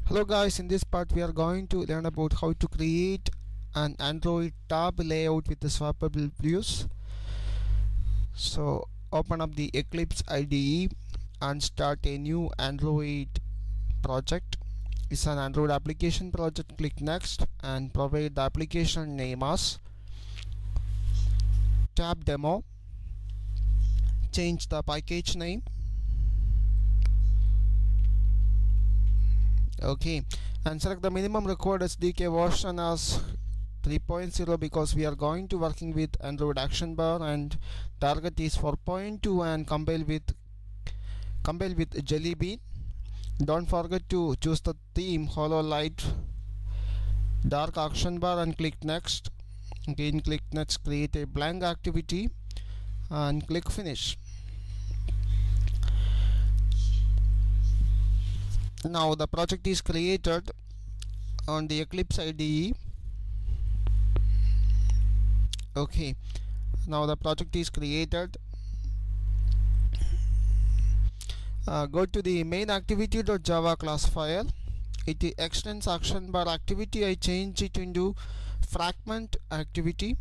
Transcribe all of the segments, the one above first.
Hello guys, in this part we are going to learn about how to create an Android tab layout with the swappable views. So open up the Eclipse IDE and start a new Android project. It's an Android application project. Click next and provide the application name as tab demo. Change the package name. Okay, and select the minimum required SDK version as 3.0 because we are going to working with Android action bar, and target is 4.2 and compile with Jelly Bean. Don't forget to choose the theme Hollow Light Dark Action Bar and click next. Again click next, create a blank activity and click finish. Now the project is created on the Eclipse IDE. Okay, now the project is created. Go to the main activity.java class file. It extends action bar activity. I change it into fragment activity.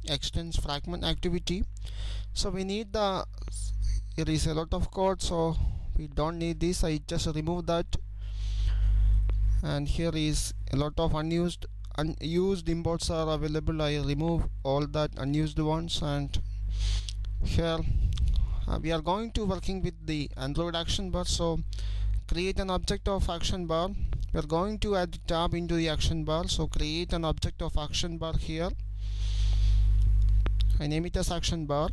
Extends fragment activity. So we need the, here is a lot of code, so we don't need this. I just remove that, and here is a lot of unused imports are available. I remove all that unused ones, and here we are going to working with the Android action bar. So create an object of action bar. We are going to add the tab into the action bar, so create an object of action bar here. I name it as action bar.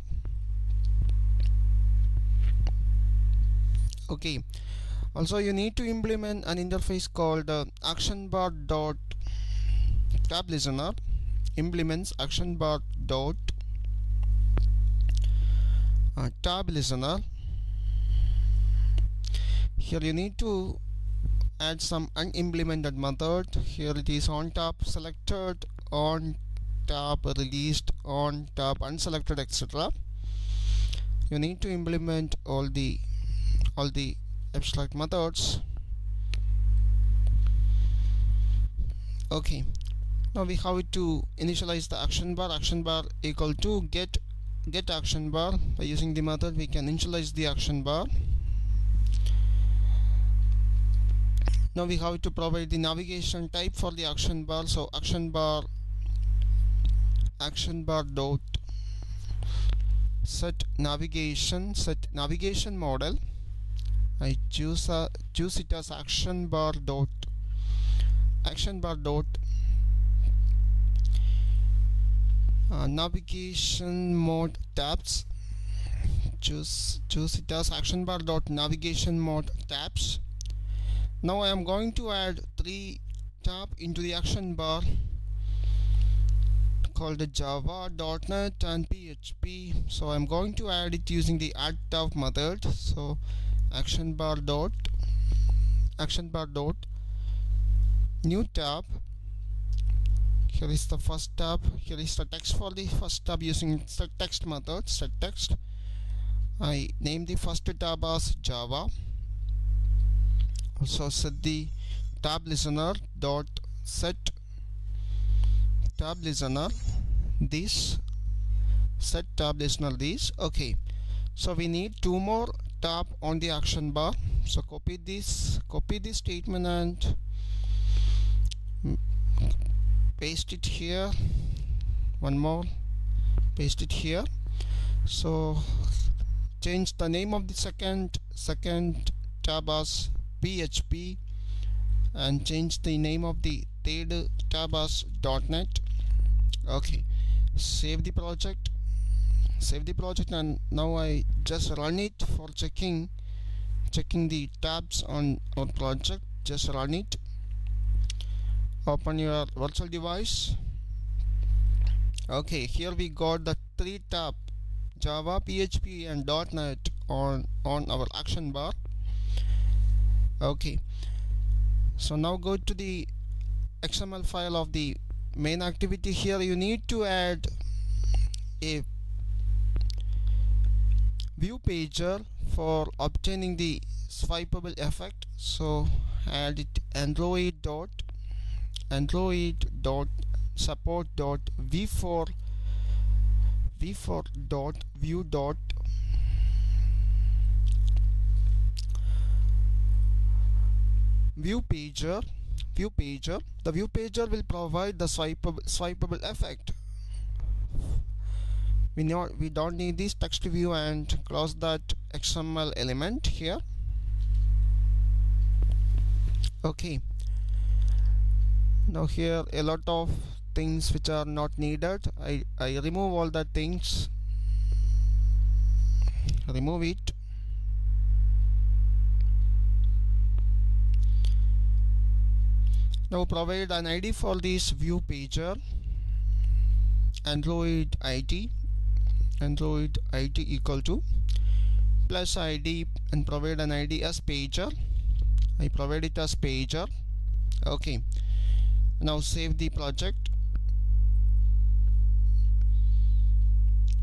Okay, also you need to implement an interface called action bar dot tab listener. Implements action bar dot tab listener. Here you need to add some unimplemented method. Here it is on tab selected, on tab released, on tab unselected, etc. You need to implement all the abstract methods. Okay, now we have to initialize the action bar equal to get action bar. By using the method we can initialize the action bar. Now we have to provide the navigation type for the action bar. So action bar dot set navigation model. I choose it as action bar dot navigation mode tabs. Choose it as action bar dot navigation mode tabs. Now I am going to add 3 tab into the action bar called Java, .NET and PHP. So I am going to add it using the add tab method. So action bar dot new tab. Here is the first tab. Here is the text for the first tab using set text method. Set text. I name the first tab as Java. Also set the tab listener dot set tab listener this. Set tab listener this. Okay, so we need 2 more tab on the action bar. So copy this statement and paste it here. One more, paste it here. So change the name of the second tab as PHP and change the name of the third tab as .NET. Okay, save the project, and now I just run it for checking the tabs on our project. Just run it. Open your virtual device. Okay, here we got the 3 tab Java, PHP and .NET on our action bar. Okay, so now go to the XML file of the main activity. Here you need to add a view pager for obtaining the swipeable effect, so add it android dot support dot v4 dot view dot view pager. The view pager will provide the swipeable effect. We don't need this text view, and close that XML element here. Okay, now here a lot of things which are not needed. I remove all the things, remove it. Now provide an ID for this view pager, Android ID equal to plus ID, and provide an ID as pager. I provide it as pager. Okay, now save the project.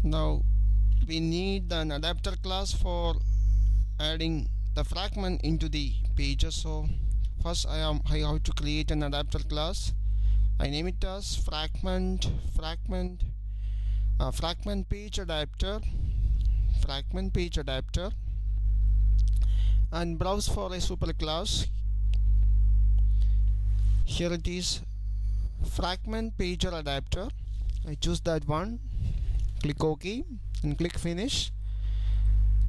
Now we need an adapter class for adding the fragment into the pager. So first I have to create an adapter class. I name it as fragment page adapter, and browse for a superclass. Here it is, fragment pager adapter. I choose that one, click OK and click finish.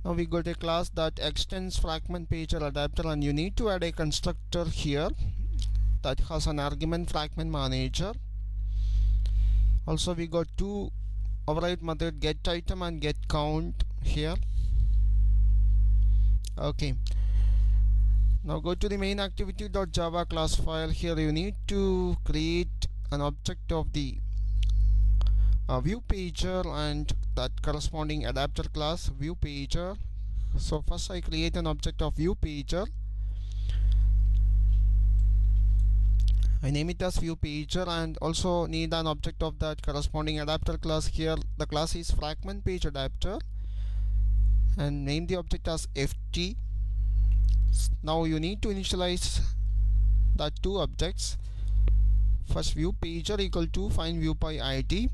Now we got a class that extends fragment pager adapter, and you need to add a constructor here that has an argument fragment manager. Also we got two override method, get item and get count here. Okay, now go to the main activity.java class file. Here you need to create an object of the view pager and that corresponding adapter class view pager. So first I create an object of view pager. I name it as view pager, and also need an object of that corresponding adapter class. Here the class is fragment page adapter, and name the object as ft. Now you need to initialize that two objects. First view pager equal to find view by id,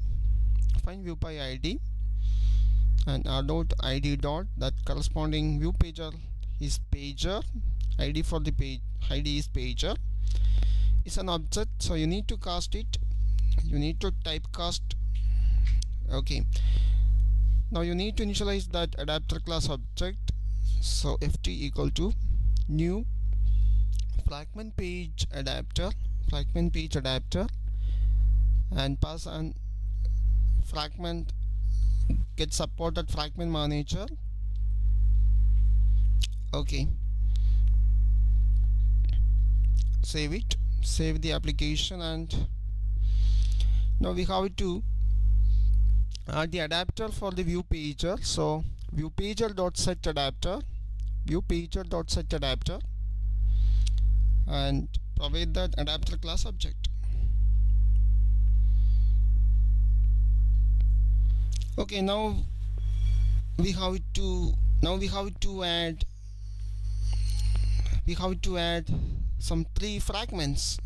and dot id dot that corresponding view pager is pager. ID for the page ID is pager. It's an object, so you need to cast it. You need to typecast. Okay, now you need to initialize that adapter class object. So ft equal to new fragment page adapter, and pass an fragment get supported fragment manager. Okay, save it, save the application, and now we have to add the adapter for the view pager. So view pager dot set adapter, and provide that adapter class object. Okay, now we have to add some 3 fragments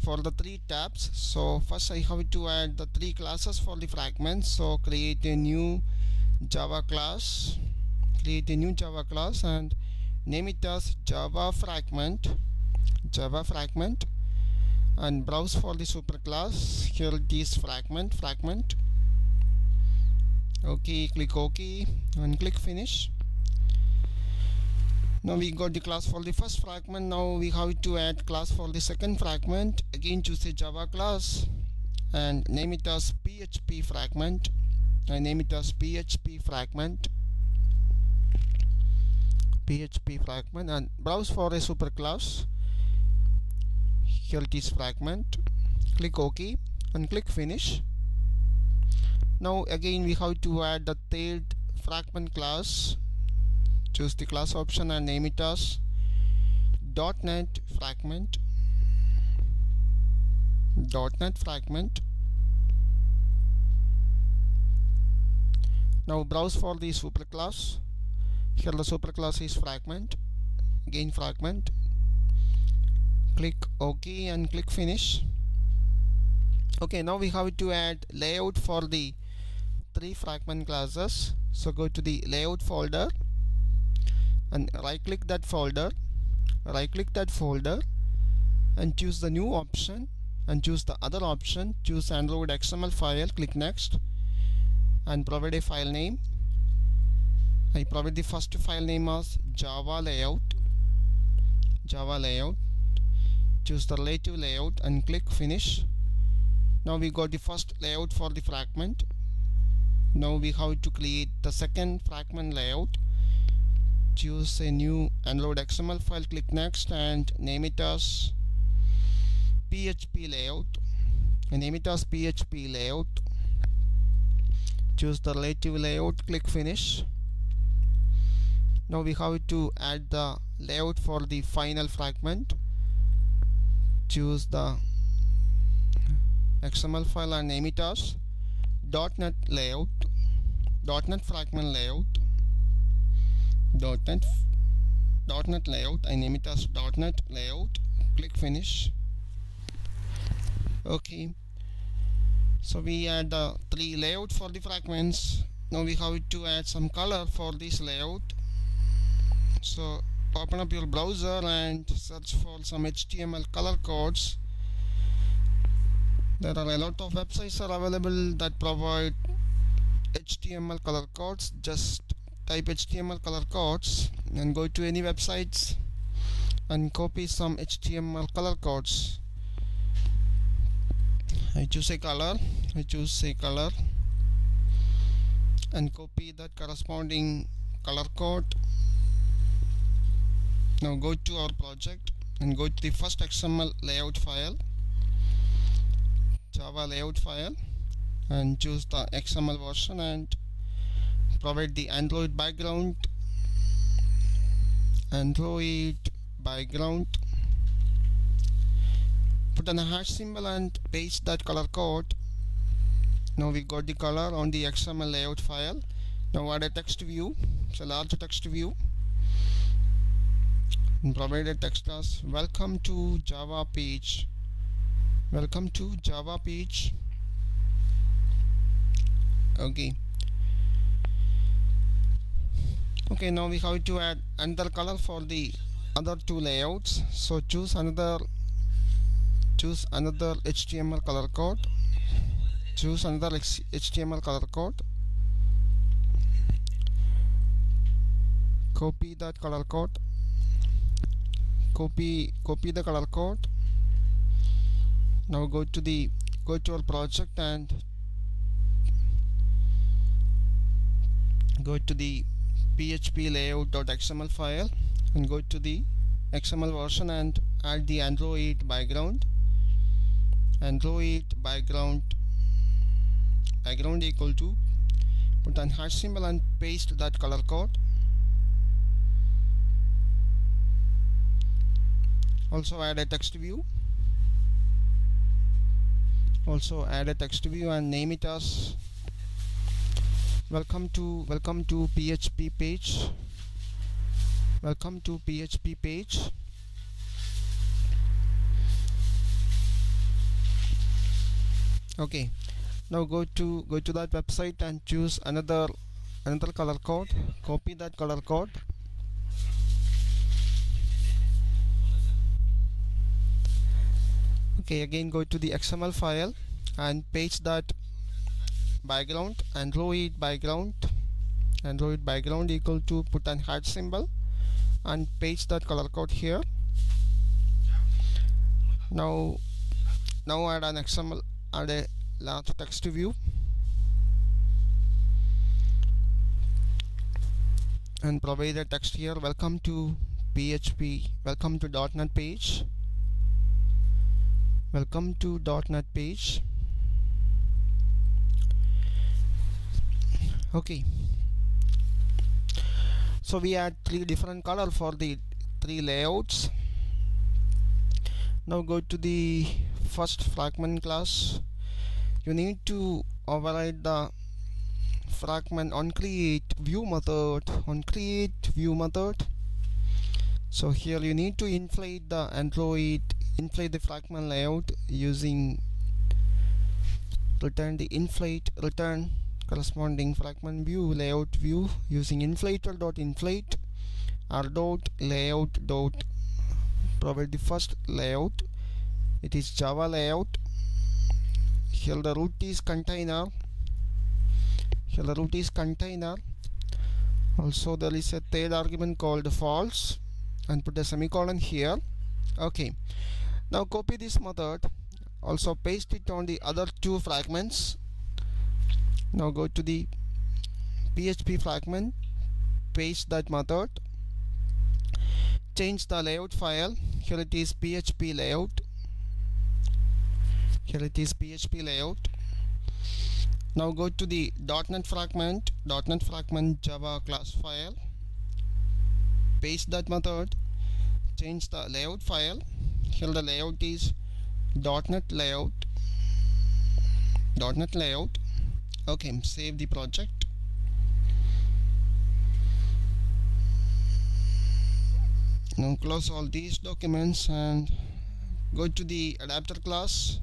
for the 3 tabs. So first I have to add the 3 classes for the fragments. So create a new Java class, and name it as Java fragment, and browse for the superclass. Here it is fragment. Okay, click OK and click finish. Now we got the class for the first fragment. Now we have to add class for the second fragment. Again choose a Java class and name it as PHP fragment. And browse for a superclass. Here it is fragment. Click OK and click finish. Now again we have to add the third fragment class. Choose the class option and name it as .NET fragment. Now browse for the superclass. Here the superclass is fragment. again fragment, click OK and click finish. Okay, now we have to add layout for the 3 fragment classes. So go to the layout folder and right click that folder, and choose the new option and choose the other option, choose Android XML file, click next and provide a file name. I provide the first file name as Java layout, choose the relative layout and click finish. Now we got the first layout for the fragment. Now we have to create the second fragment layout. Choose a new Android XML file, click next and name it as PHP layout. Choose the relative layout, click finish. Now we have to add the layout for the final fragment. Choose the XML file and name it as .NET layout, .NET fragment layout, .NET layout. I name it as .NET layout. Click finish. Okay. So we add the 3 layout for the fragments. Now we have to add some color for this layout. So open up your browser and search for some HTML color codes. There are a lot of websites are available that provide HTML color codes. Just type HTML color codes and go to any websites and copy some HTML color codes. I choose a color and copy that corresponding color code. Now go to our project and go to the first XML layout file, Java layout file, and choose the XML version and provide the Android background, put an hash symbol and paste that color code. Now we got the color on the XML layout file. Now add a text view, it's a large text view, and provide a text as welcome to Java page. Okay, now we have to add another color for the other 2 layouts. So choose another HTML color code. Copy that color code. Copy the color code. Now go to our project and go to the PHP layout.xml file and go to the XML version and add the Android background equal to, put an hash symbol and paste that color code. Also add a text view and name it as welcome to PHP page. Okay, now go to that website and choose another color code. Copy that color code. Okay, again go to the XML file and paste that background, Android background equal to, put an hash symbol and paste that color code here. Now add a large text view and provide a text here, welcome to .NET page. Okay, so we add 3 different color for the 3 layouts. Now go to the first fragment class. You need to override the onCreateView method. So here you need to inflate the fragment layout using return corresponding fragment view layout view using inflator.inflate r.layout dot provide the first layout. It is Java layout. Here the root is container. Also there is a third argument called false, and put a semicolon here. Okay, now copy this method, also paste it on the other two fragments. Now go to the PHP fragment, paste that method, change the layout file. Here it is PHP layout. Now go to the .NET Fragment Java class file, paste that method, change the layout file. Here the layout is .NET layout. Okay, save the project. Now close all these documents and go to the adapter class.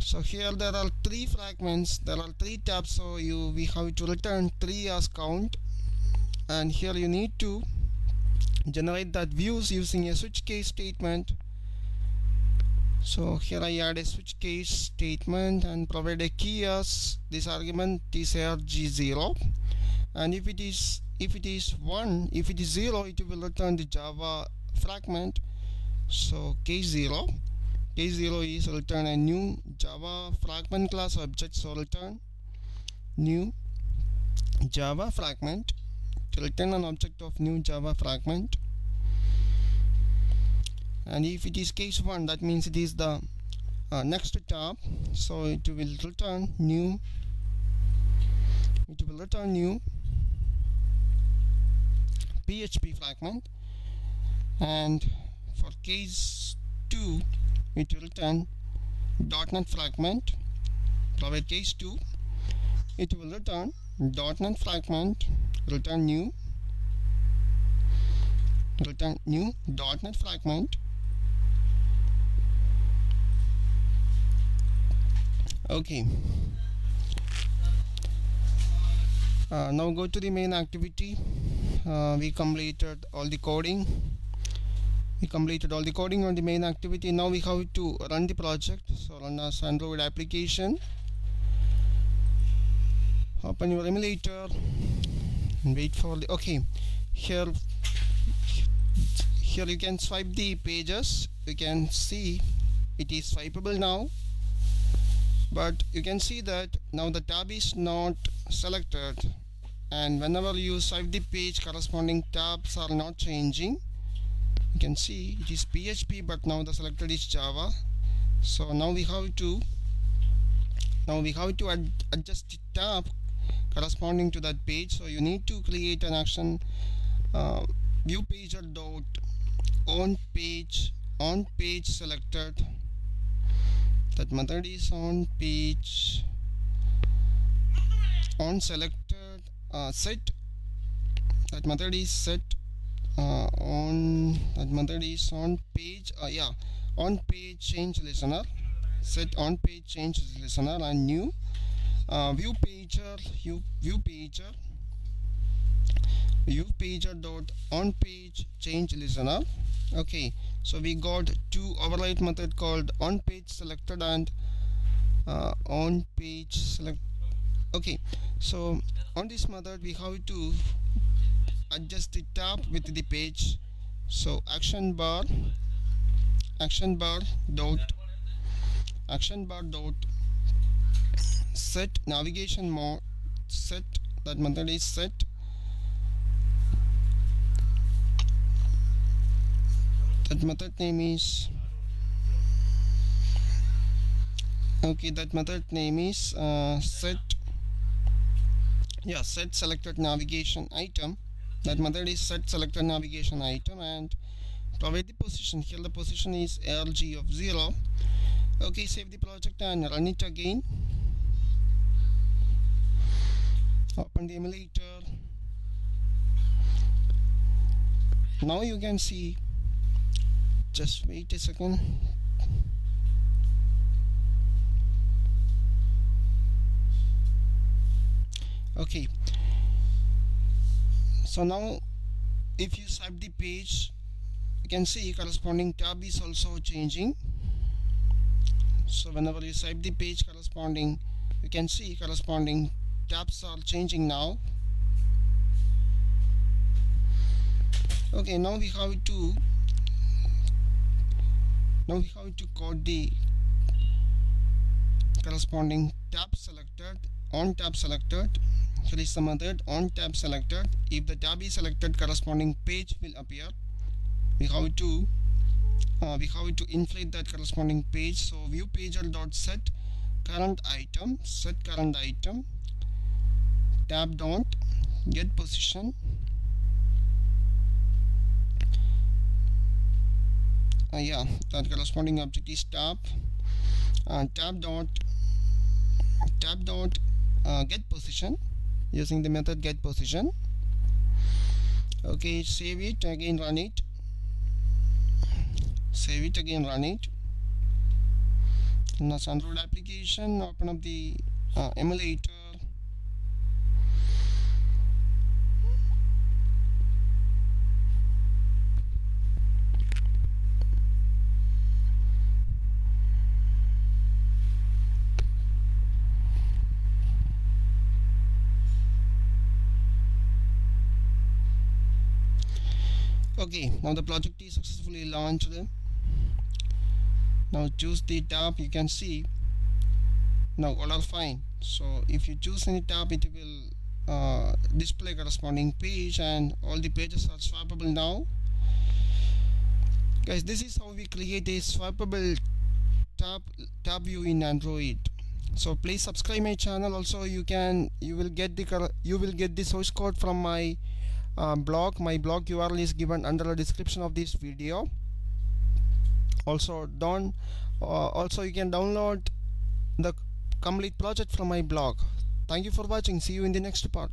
So here there are three fragments, there are three tabs, so we have to return 3 as count, and here you need to generate that views using a switch case statement. So here I add a switch case statement and provide a key as this argument is arg0, and if it is 0, it will return the Java fragment. So case 0 is return a new Java fragment class object, so return new Java fragment to return an object of new Java fragment. And if it is case 1, that means it is the next tab, so it will return new PHP fragment. And for case 2, it will return .NET fragment. Provide case 2, it will return .NET fragment, return new .NET fragment. Okay, now go to the main activity. We completed all the coding on the main activity. Now we have to run the project. So run as Android application. Open your emulator and wait for the here you can swipe the pages. You can see it is swipeable now, but you can see that now the tab is not selected, and whenever you swipe the page, corresponding tabs are not changing. You can see it is PHP, but now the selected is Java. So now we have to adjust the tab corresponding to that page. So you need to create an action, view pager dot on page selected. That method is on page on selected set. That method is set on page on page change listener. Set on page change listener and new view pager dot on page change listener. Okay, so we got two override method called on page selected and on page select. Okay, so on this method we have to adjust the tab with the page. So action bar dot set navigation mode. Set, that method is set. That method name is set. Set selected navigation item. That method is set selected navigation item, and provide the position. Here the position is arg of 0. Okay, save the project and run it again. Open the emulator. Now you can see, just wait a second. Okay, so now if you swipe the page, you can see corresponding tab is also changing. So whenever you swipe the page corresponding, you can see corresponding tabs are changing now. Okay, now we have to code the corresponding tab selected. On tab selected, here is the method on tab selected. If the tab is selected, corresponding page will appear. We have to inflate that corresponding page. So view pager dot set current item, tab dot get position, that corresponding object is tab, tab dot get position using the method get position. Okay, save it again, run it. Now it's Android application. Open up the emulator. Okay, now the project is successfully launched. Now choose the tab. You can see now all are fine. So if you choose any tab, it will display corresponding page, and all the pages are swipeable now. Guys, this is how we create a swipeable tab view in Android. So please subscribe my channel. Also you will get the source code from my blog. My blog URL is given under the description of this video. Also you can download the complete project from my blog. Thank you for watching. See you in the next part.